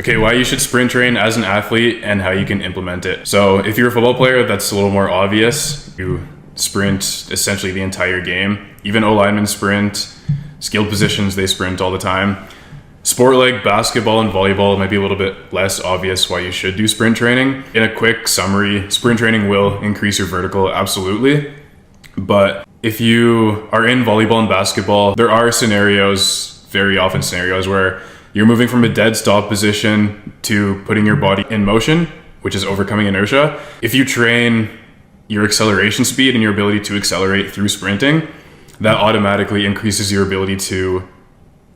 Okay, why you should sprint train as an athlete and how you can implement it. So if you're a football player, that's a little more obvious. You sprint essentially the entire game. Even O-linemen sprint. Skilled positions, they sprint all the time. Sport like basketball and volleyball might be a little bit less obvious why you should do sprint training. In a quick summary, sprint training will increase your vertical, absolutely. But if you are in volleyball and basketball, there are scenarios, very often scenarios, where you're moving from a dead stop position to putting your body in motion, which is overcoming inertia. If you train your acceleration speed and your ability to accelerate through sprinting, that automatically increases your ability to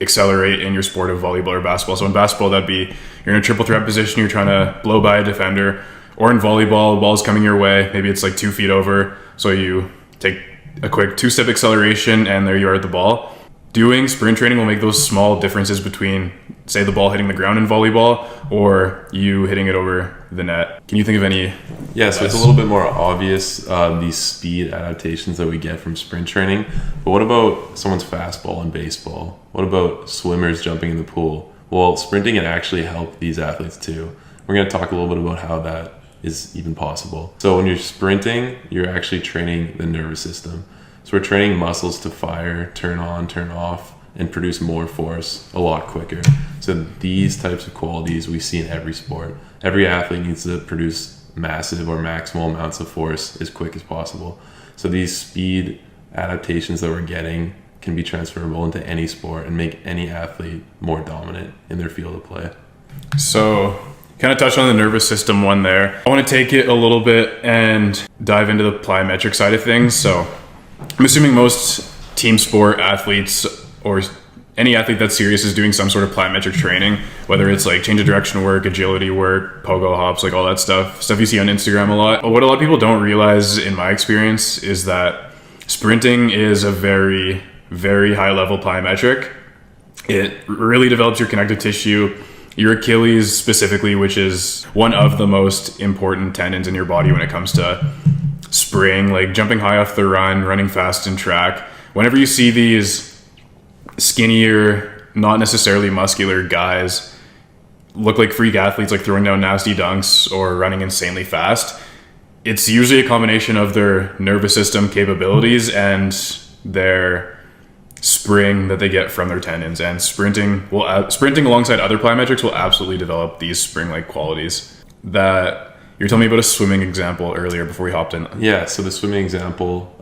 accelerate in your sport of volleyball or basketball. So in basketball, that'd be you're in a triple threat position, you're trying to blow by a defender, or in volleyball, the ball's coming your way, maybe it's like 2 feet over, so you take a quick 2-step acceleration and there you are at the ball. Doing sprint training will make those small differences between, say, the ball hitting the ground in volleyball or you hitting it over the net. Can you think of any? Yeah, so it's a little bit more obvious, these speed adaptations that we get from sprint training. But what about someone's fastball in baseball? What about swimmers jumping in the pool? Well, sprinting can actually help these athletes too. We're going to talk a little bit about how that is even possible. So when you're sprinting, you're actually training the nervous system. So we're training muscles to fire, turn on, turn off, and produce more force a lot quicker. So these types of qualities we see in every sport. Every athlete needs to produce massive or maximal amounts of force as quick as possible. So these speed adaptations that we're getting can be transferable into any sport and make any athlete more dominant in their field of play. So kind of touched on the nervous system one there. I want to take it a little bit and dive into the plyometric side of things. So I'm assuming most team sport athletes or any athlete that's serious is doing some sort of plyometric training, whether it's like change of direction work, agility work, pogo hops, like all that stuff you see on Instagram a lot. But what a lot of people don't realize, in my experience, is that sprinting is a very, very high level plyometric. It really develops your connective tissue, your Achilles specifically, which is one of the most important tendons in your body when it comes to spring, like jumping high off the run, running fast in track. Whenever you see these skinnier, not necessarily muscular guys look like freak athletes, like throwing down nasty dunks or running insanely fast, it's usually a combination of their nervous system capabilities and their spring that they get from their tendons. And sprinting alongside other plyometrics will absolutely develop these spring-like qualities. That you were telling me about a swimming example earlier before we hopped in. Yeah, so the swimming example,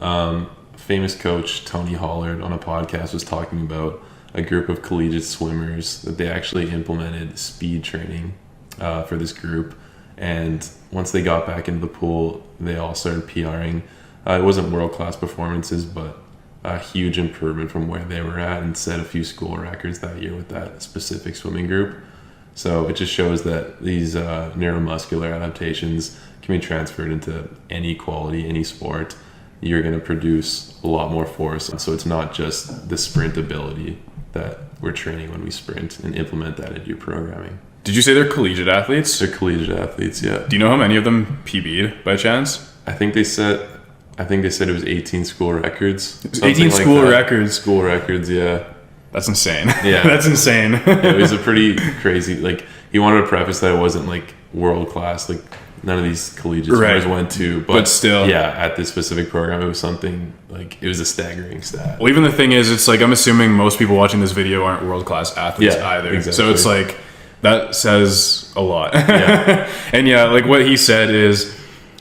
famous coach Tony Hollard on a podcast was talking about a group of collegiate swimmers that they actually implemented speed training for this group. And once they got back into the pool, they all started PRing. It wasn't world-class performances, but a huge improvement from where they were at, and set a few school records that year with that specific swimming group. So it just shows that these neuromuscular adaptations can be transferred into any quality, any sport. You're going to produce a lot more force. So it's not just the sprint ability that we're training when we sprint, and implement that into your programming. Did you say they're collegiate athletes? They're collegiate athletes, yeah. Do you know how many of them PB'd by chance? I think they said it was 18 school records. 18 school records. School records, yeah. That's insane. Yeah. That's insane. It was a pretty crazy, like, he wanted to preface that it wasn't like world class, like none of these collegiate swimmers went to, but still, yeah, at this specific program, it was something like, it was a staggering stat. Well, even the thing is, it's like, I'm assuming most people watching this video aren't world class athletes either. Exactly. So it's like, that says a lot. Yeah. And yeah, like what he said is,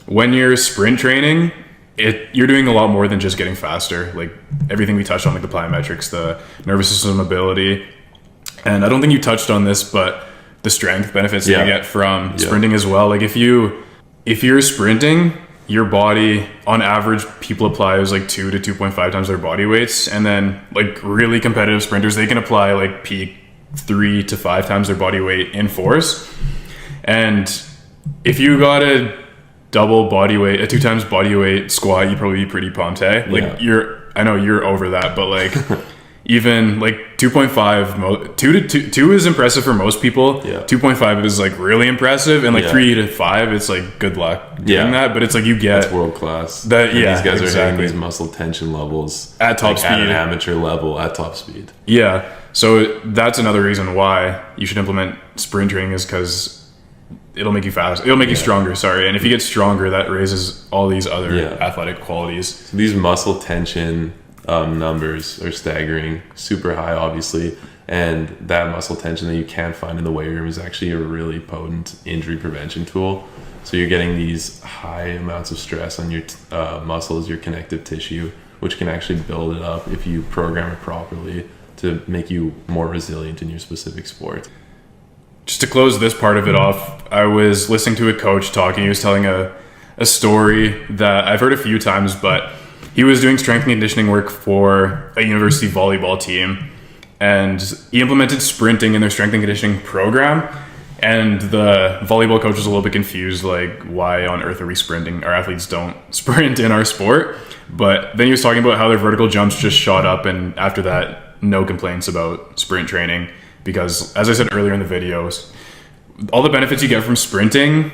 when you're sprint training, you're doing a lot more than just getting faster. Like everything we touched on, like the plyometrics, the nervous system ability. And I don't think you touched on this, but the strength benefits that you get from sprinting as well. Like if you're sprinting, your body, on average, people apply like 2 to 2.5 times their body weights. And then like really competitive sprinters, they can apply like peak 3 to 5 times their body weight in force. And if you got a double body weight, a 2 times body weight squat, you'd probably be pretty pumped, hey? Like I know you're over that, but like even like 2.5, 2 is impressive for most people. 2.5 is like really impressive, and like 3 to 5, it's like good luck doing that. But it's like you get world class. That these guys are hitting these muscle tension levels at top speed, at an amateur level at top speed. Yeah, So that's another reason why you should implement sprint training, is because it'll make you fast. It'll make you stronger, sorry. And if you get stronger, that raises all these other athletic qualities. So these muscle tension numbers are staggering, super high, obviously. And that muscle tension that you can't find in the weight room is actually a really potent injury prevention tool. So you're getting these high amounts of stress on your muscles, your connective tissue, which can actually build it up if you program it properly to make you more resilient in your specific sport. Just to close this part of it off, I was listening to a coach talking. He was telling a story that I've heard a few times, but he was doing strength and conditioning work for a university volleyball team, and he implemented sprinting in their strength and conditioning program. And the volleyball coach was a little bit confused, like, why on earth are we sprinting? Our athletes don't sprint in our sport. But then he was talking about how their vertical jumps just shot up, and after that, no complaints about sprint training, because as I said earlier in the videos, all the benefits you get from sprinting,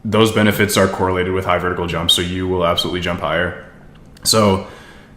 those benefits are correlated with high vertical jumps, so you will absolutely jump higher. So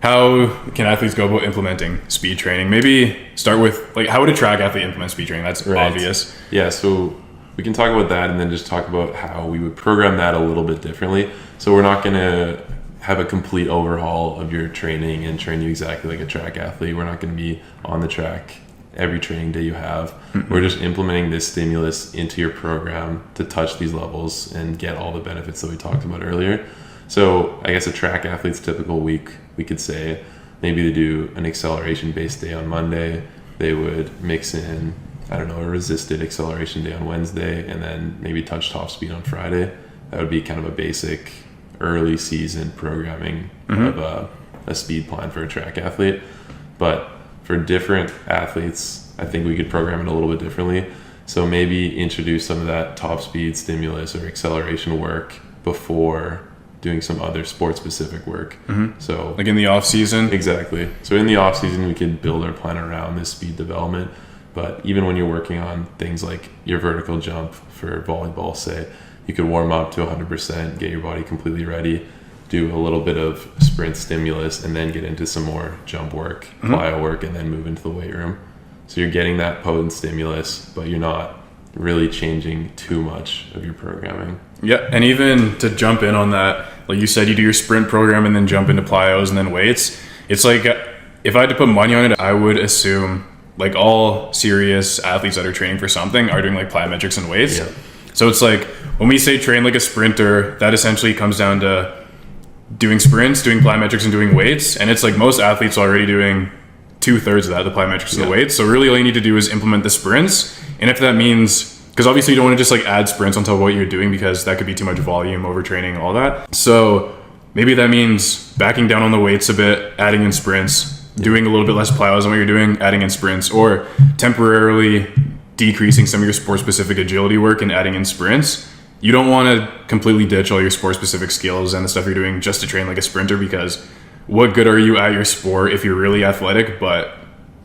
how can athletes go about implementing speed training? Maybe start with, like, how would a track athlete implement speed training? That's obvious. Yeah, so we can talk about that and then just talk about how we would program that a little bit differently. So we're not going to have a complete overhaul of your training and train you exactly like a track athlete. We're not going to be on the track every training day you have. We're just implementing this stimulus into your program to touch these levels and get all the benefits that we talked about earlier. So I guess a track athlete's typical week, we could say maybe they do an acceleration based day on Monday. They would mix in, I don't know, a resisted acceleration day on Wednesday, and then maybe touch top speed on Friday. That would be kind of a basic early season programming of a speed plan for a track athlete. But for different athletes, I think we could program it a little bit differently. So maybe introduce some of that top speed stimulus or acceleration work before doing some other sport specific work. So like in the off season? Exactly. So in the off season, we could build our plan around this speed development. But even when you're working on things like your vertical jump for volleyball, say, you could warm up to 100%, get your body completely ready, do a little bit of sprint stimulus, and then get into some more jump work, plyo work, and then move into the weight room. So you're getting that potent stimulus, but you're not really changing too much of your programming. Yeah, and even to jump in on that, like you said, you do your sprint program and then jump into plyos and then weights. It's like, if I had to put money on it, I would assume like all serious athletes that are training for something are doing like plyometrics and weights. Yeah. So it's like, when we say train like a sprinter, that essentially comes down to doing sprints, doing plyometrics, and doing weights. And it's like most athletes are already doing 2/3 of that, the plyometrics and the weights. So really all you need to do is implement the sprints. And if that means, because obviously you don't want to just like add sprints on top of what you're doing, because that could be too much volume, overtraining, all that. So maybe that means backing down on the weights a bit, adding in sprints, doing a little bit less plyos than what you're doing, adding in sprints, or temporarily decreasing some of your sport specific agility work and adding in sprints. You don't want to completely ditch all your sport specific skills and the stuff you're doing just to train like a sprinter, because what good are you at your sport if you're really athletic but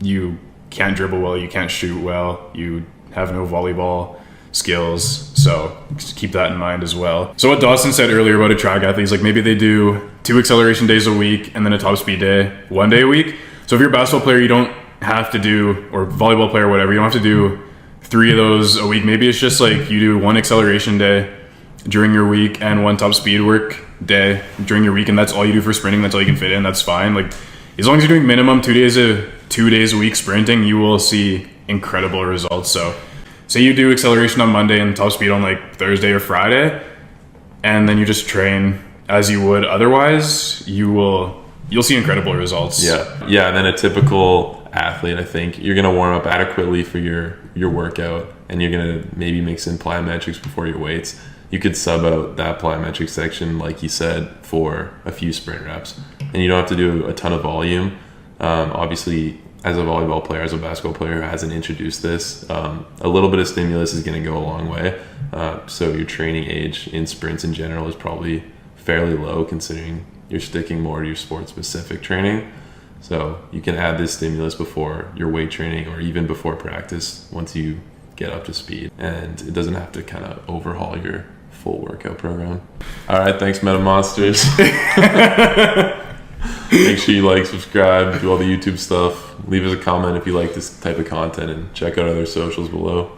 you can't dribble well, you can't shoot well, you have no volleyball skills? So just keep that in mind as well. So what Dawson said earlier about a track athlete is like, maybe they do 2 acceleration days a week and then a top speed day 1 day a week. So if you're a basketball player, you don't have to do, or volleyball player, whatever, you don't have to do 3 of those a week. Maybe it's just like you do 1 acceleration day during your week and 1 top speed work day during your week, and that's all you do for sprinting. That's all you can fit in. That's fine. Like, as long as you're doing minimum 2 days a week sprinting, you will see incredible results. So say you do acceleration on Monday and top speed on like Thursday or Friday, and then you just train as you would otherwise, you'll see incredible results. Yeah. And then a typical athlete, I think you're going to warm up adequately for your workout, and you're going to maybe mix in plyometrics before your weights. You could sub out that plyometric section, like you said, for a few sprint reps, and you don't have to do a ton of volume. Obviously, as a volleyball player, as a basketball player who hasn't introduced this, a little bit of stimulus is going to go a long way. So your training age in sprints in general is probably fairly low, considering you're sticking more to your sport specific training. So you can add this stimulus before your weight training or even before practice once you get up to speed, and it doesn't have to kind of overhaul your full workout program. All right, thanks, Meta Monsters. Make sure you like, subscribe, do all the YouTube stuff. Leave us a comment if you like this type of content, and check out other socials below.